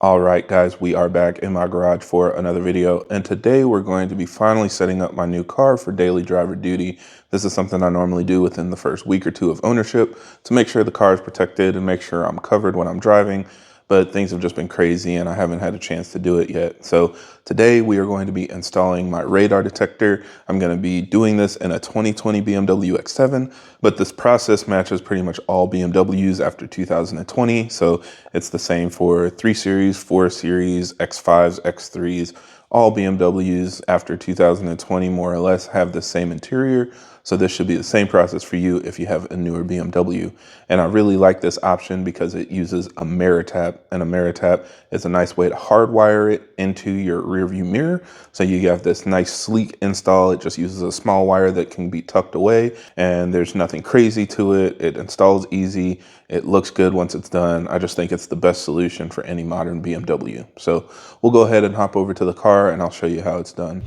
All right, guys, we are back in my garage for another video. And today we're going to be finally setting up my new car for daily driver duty. This is something I normally do within the first week or two of ownership to make sure the car is protected and make sure I'm covered when I'm driving. But things have just been crazy and I haven't had a chance to do it yet. So today we are going to be installing my radar detector. I'm going to be doing this in a 2020 BMW X7, but this process matches pretty much all BMWs after 2020. So it's the same for 3 Series, 4 Series, X5s, X3s. All BMWs after 2020 more or less have the same interior. So this should be the same process for you if you have a newer BMW. And I really like this option because it uses a MirrorTap, and a MirrorTap is a nice way to hardwire it into your rear view mirror. So you have this nice sleek install. It just uses a small wire that can be tucked away and there's nothing crazy to it. It installs easy. It looks good once it's done. I just think it's the best solution for any modern BMW. So we'll go ahead and hop over to the car and I'll show you how it's done.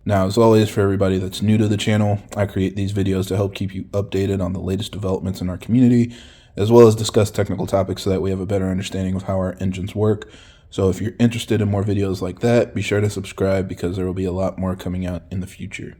Now, as always, for everybody that's new to the channel, I create these videos to help keep you updated on the latest developments in our community, as well as discuss technical topics so that we have a better understanding of how our engines work. So if you're interested in more videos like that, be sure to subscribe because there will be a lot more coming out in the future.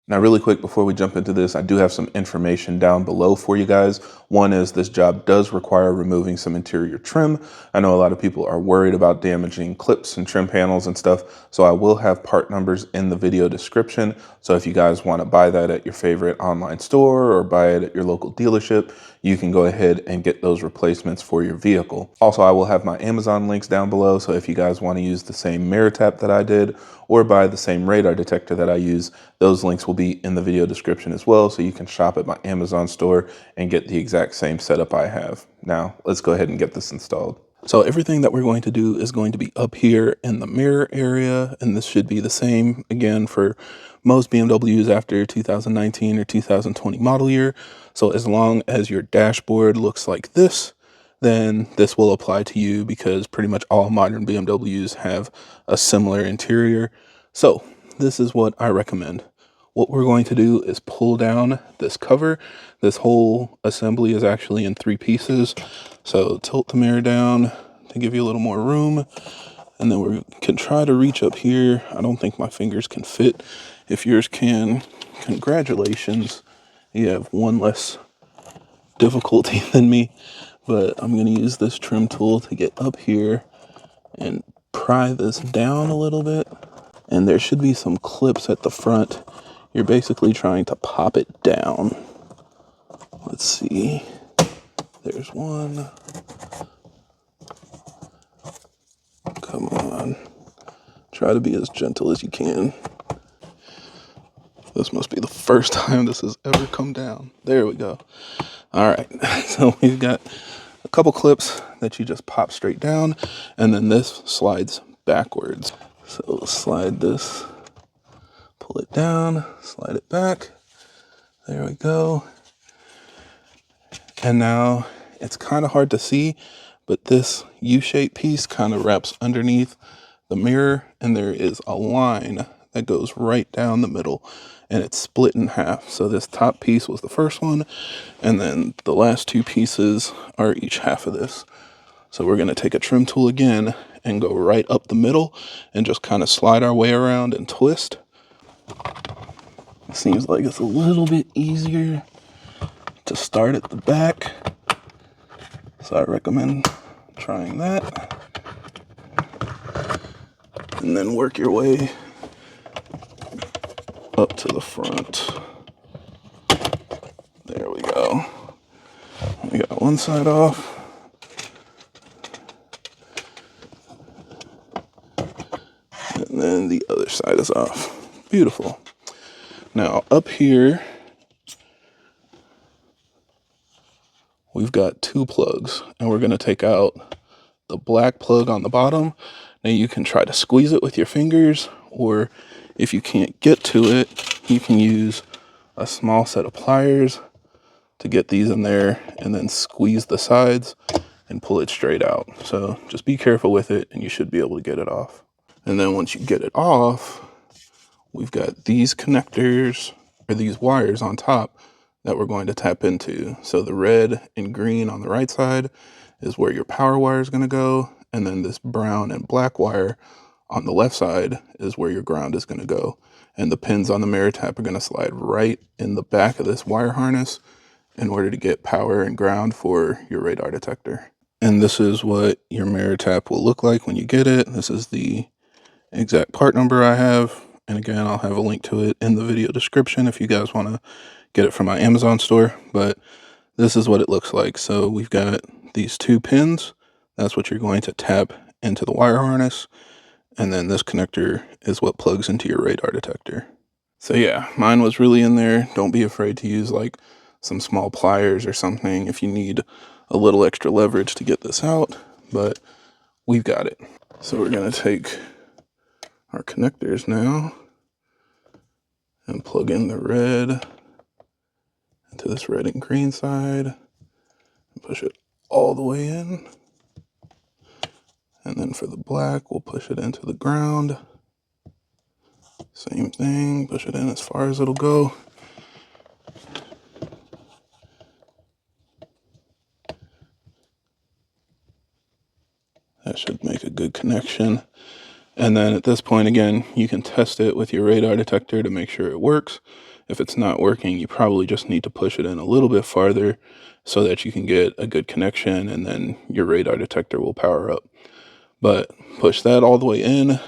Now, really quick, before we jump into this, I do have some information down below for you guys. One is this job does require removing some interior trim. I know a lot of people are worried about damaging clips and trim panels and stuff, so I will have part numbers in the video description. So if you guys want to buy that at your favorite online store or buy it at your local dealership, you can go ahead and get those replacements for your vehicle. Also, I will have my Amazon links down below, so if you guys want to use the same MirrorTap that I did or buy the same radar detector that I use, those links will be in the video description as well, so you can shop at my Amazon store and get the exact same setup I have. Now, let's go ahead and get this installed. So everything that we're going to do is going to be up here in the mirror area, and this should be the same again for most BMWs after 2019 or 2020 model year. So as long as your dashboard looks like this, then this will apply to you because pretty much all modern BMWs have a similar interior. So this is what I recommend. What we're going to do is pull down this cover. This whole assembly is actually in 3 pieces. So tilt the mirror down to give you a little more room. And then we can try to reach up here. I don't think my fingers can fit. If yours can, congratulations. You have one less difficulty than me. But I'm going to use this trim tool to get up here and pry this down a little bit. And there should be some clips at the front. You're basically trying to pop it down. Let's see. There's one. Come on. Try to be as gentle as you can. This must be the first time this has ever come down. There we go. All right. So we've got a couple clips that you just pop straight down, and then this slides backwards. So slide this, pull it down, slide it back. There we go. And now it's kind of hard to see, but this U-shaped piece kind of wraps underneath the mirror, and there is a line that goes right down the middle, and it's split in half. So this top piece was the first one, and then the last 2 pieces are each half of this. So we're going to take a trim tool again and go right up the middle and just kind of slide our way around and twist. It seems like it's a little bit easier to start at the back, so I recommend trying that. And then work your way up to the front. There we go. We got one side off. And then the other side is off. Beautiful. Now up here, we've got 2 plugs, and we're going to take out the black plug on the bottom. Now you can try to squeeze it with your fingers, or if you can't get to it, you can use a small set of pliers to get these in there and then squeeze the sides and pull it straight out. So just be careful with it and you should be able to get it off. And then once you get it off, we've got these connectors, or these wires on top that we're going to tap into. So the red and green on the right side is where your power wire is going to go. And then this brown and black wire on the left side is where your ground is going to go. And the pins on the MirrorTap are going to slide right in the back of this wire harness in order to get power and ground for your radar detector. And this is what your MirrorTap will look like when you get it. This is the exact part number I have. And again, I'll have a link to it in the video description if you guys want to get it from my Amazon store. But this is what it looks like. So we've got these two pins. That's what you're going to tap into the wire harness. And then this connector is what plugs into your radar detector. So yeah, mine was really in there. Don't be afraid to use like some small pliers or something if you need a little extra leverage to get this out, but we've got it. So we're gonna take our connectors now and plug in the red into this red and green side and push it all the way in. And then for the black, we'll push it into the ground. Same thing, push it in as far as it'll go. That should make a good connection. And then at this point, again, you can test it with your radar detector to make sure it works. If it's not working, you probably just need to push it in a little bit farther so that you can get a good connection, and then your radar detector will power up. But push that all the way in,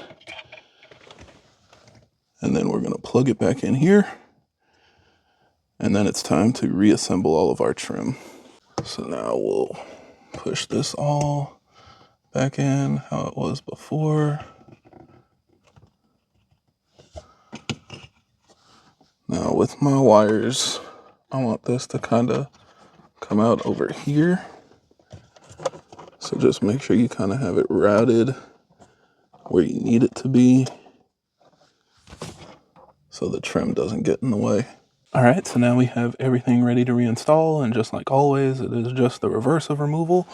and then we're going to plug it back in here. And then it's time to reassemble all of our trim. So now we'll push this all back in how it was before. Now with my wires, I want this to kind of come out over here. So just make sure you kind of have it routed where you need it to be so the trim doesn't get in the way. All right, so now we have everything ready to reinstall, and just like always, it is just the reverse of removal.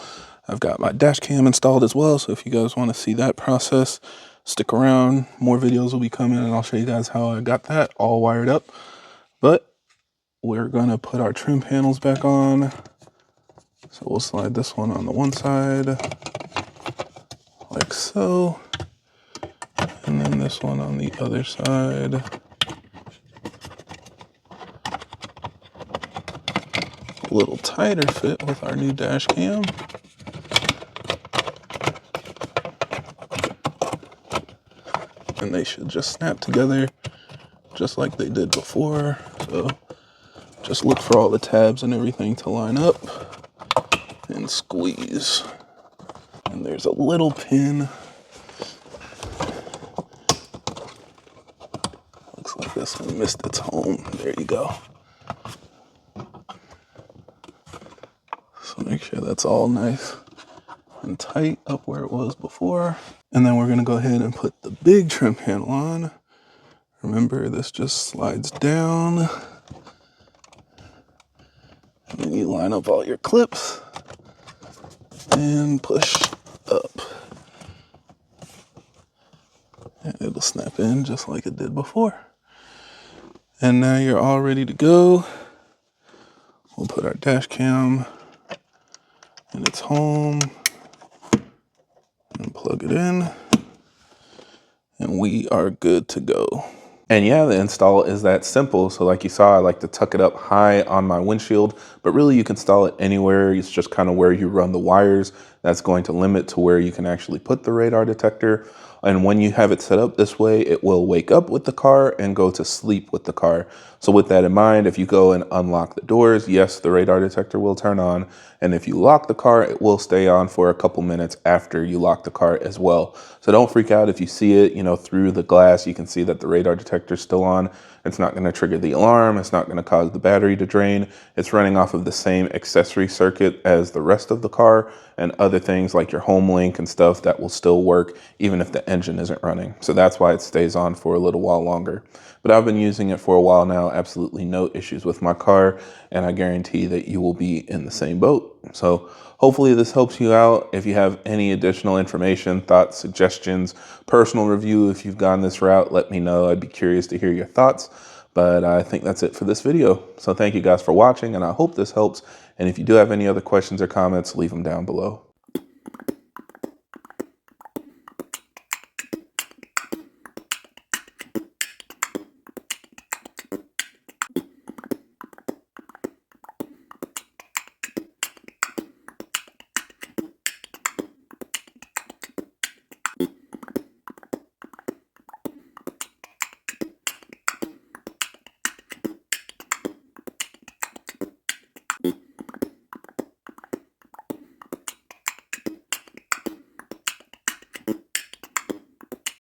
I've got my dash cam installed as well, so if you guys want to see that process, stick around. More videos will be coming, and I'll show you guys how I got that all wired up. But we're gonna put our trim panels back on. So we'll slide this one on the one side, like so. And then this one on the other side. A little tighter fit with our new dash cam. And they should just snap together just like they did before. So just look for all the tabs and everything to line up and squeeze. And there's a little pin. Looks like this one missed its home. There you go. So make sure that's all nice and tight up where it was before. And then we're gonna go ahead and put the big trim panel on. Remember, this just slides down. And then you line up all your clips and push up. And it'll snap in just like it did before. And now you're all ready to go. We'll put our dash cam in its home and plug it in. And we are good to go. And yeah, the install is that simple. So like you saw, I like to tuck it up high on my windshield, but really you can install it anywhere. It's just kind of where you run the wires. That's going to limit to where you can actually put the radar detector. And when you have it set up this way, it will wake up with the car and go to sleep with the car. So with that in mind, if you go and unlock the doors, yes, the radar detector will turn on. And if you lock the car, it will stay on for a couple minutes after you lock the car as well. So don't freak out if you see it, through the glass, you can see that the radar detector is still on. It's not going to trigger the alarm. It's not going to cause the battery to drain. It's running off of the same accessory circuit as the rest of the car. And other things like your home link and stuff that will still work even if the engine isn't running. So that's why it stays on for a little while longer. But I've been using it for a while now, absolutely no issues with my car, and I guarantee that you will be in the same boat. So hopefully this helps you out. If you have any additional information, thoughts, suggestions, personal review, if you've gone this route, let me know. I'd be curious to hear your thoughts. But I think that's it for this video. So thank you guys for watching, and I hope this helps. And if you do have any other questions or comments, leave them down below.